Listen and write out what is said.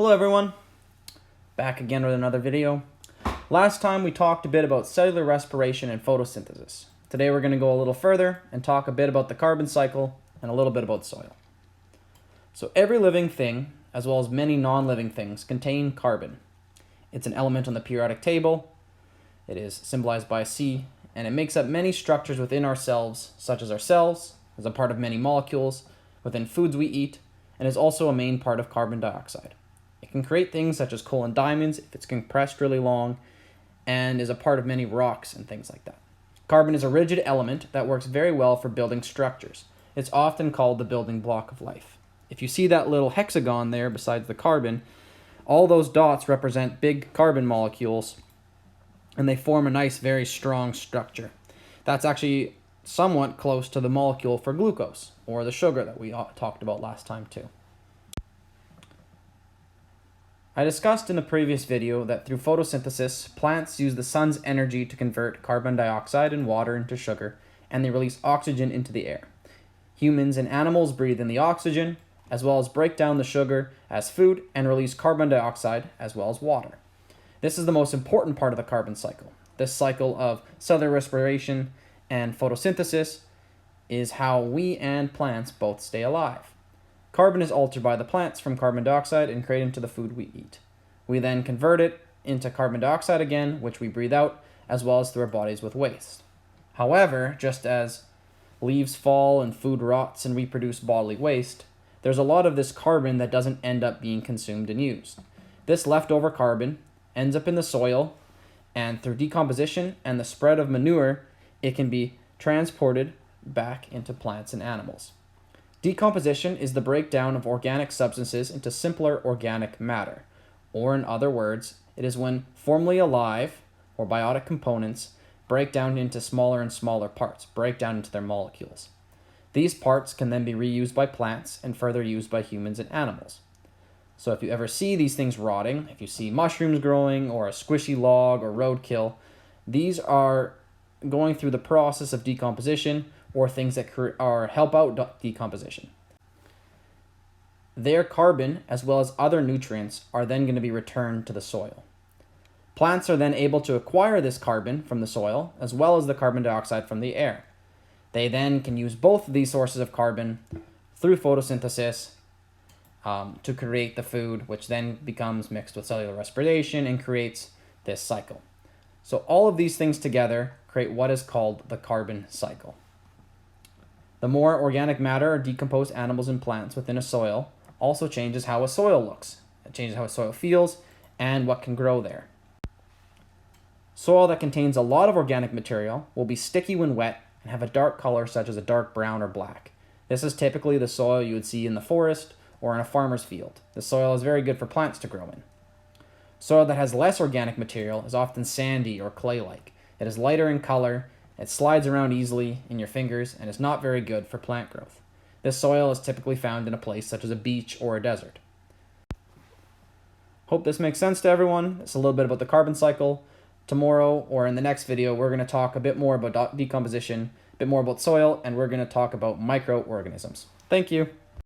Hello everyone, back again with another video. Last time we talked a bit about cellular respiration and photosynthesis. Today we're going to go a little further and talk a bit about the carbon cycle and a little bit about soil. So every living thing, as well as many non-living things, contain carbon. It's an element on the periodic table. It is symbolized by a C, and it makes up many structures within ourselves, such as our cells, as a part of many molecules, within foods we eat, and is also a main part of carbon dioxide. It can create things such as coal and diamonds if it's compressed really long, and is a part of many rocks and things like that. Carbon is a rigid element that works very well for building structures. It's often called the building block of life. If you see that little hexagon there besides the carbon, all those dots represent big carbon molecules, and they form a nice, very strong structure. That's actually somewhat close to the molecule for glucose, or the sugar that we talked about last time too. I discussed in the previous video that through photosynthesis, plants use the sun's energy to convert carbon dioxide and water into sugar, and they release oxygen into the air. Humans and animals breathe in the oxygen, as well as break down the sugar as food and release carbon dioxide as well as water. This is the most important part of the carbon cycle. This cycle of cellular respiration and photosynthesis is how we and plants both stay alive. Carbon is altered by the plants from carbon dioxide and created into the food we eat. We then convert it into carbon dioxide again, which we breathe out, as well as through our bodies with waste. However, just as leaves fall and food rots and we produce bodily waste, there's a lot of this carbon that doesn't end up being consumed and used. This leftover carbon ends up in the soil, and through decomposition and the spread of manure, it can be transported back into plants and animals. Decomposition is the breakdown of organic substances into simpler organic matter, or in other words, it is when formerly alive or biotic components break down into smaller and smaller parts, break down into their molecules. These parts can then be reused by plants and further used by humans and animals. So if you ever see these things rotting, if you see mushrooms growing or a squishy log or roadkill, these are going through the process of decomposition or things that help out decomposition. Their carbon, as well as other nutrients, are then going to be returned to the soil. Plants are then able to acquire this carbon from the soil, as well as the carbon dioxide from the air. They then can use both of these sources of carbon through photosynthesis to create the food, which then becomes mixed with cellular respiration and creates this cycle. So all of these things together create what is called the carbon cycle. The more organic matter or decomposed animals and plants within a soil also changes how a soil looks. It changes how a soil feels and what can grow there. Soil that contains a lot of organic material will be sticky when wet and have a dark color such as a dark brown or black. This is typically the soil you would see in the forest or in a farmer's field. The soil is very good for plants to grow in. Soil that has less organic material is often sandy or clay-like. It is lighter in color, it slides around easily in your fingers, and is not very good for plant growth. This soil is typically found in a place such as a beach or a desert. Hope this makes sense to everyone. It's a little bit about the carbon cycle. Tomorrow, or in the next video, we're going to talk a bit more about decomposition, a bit more about soil, and we're going to talk about microorganisms. Thank you.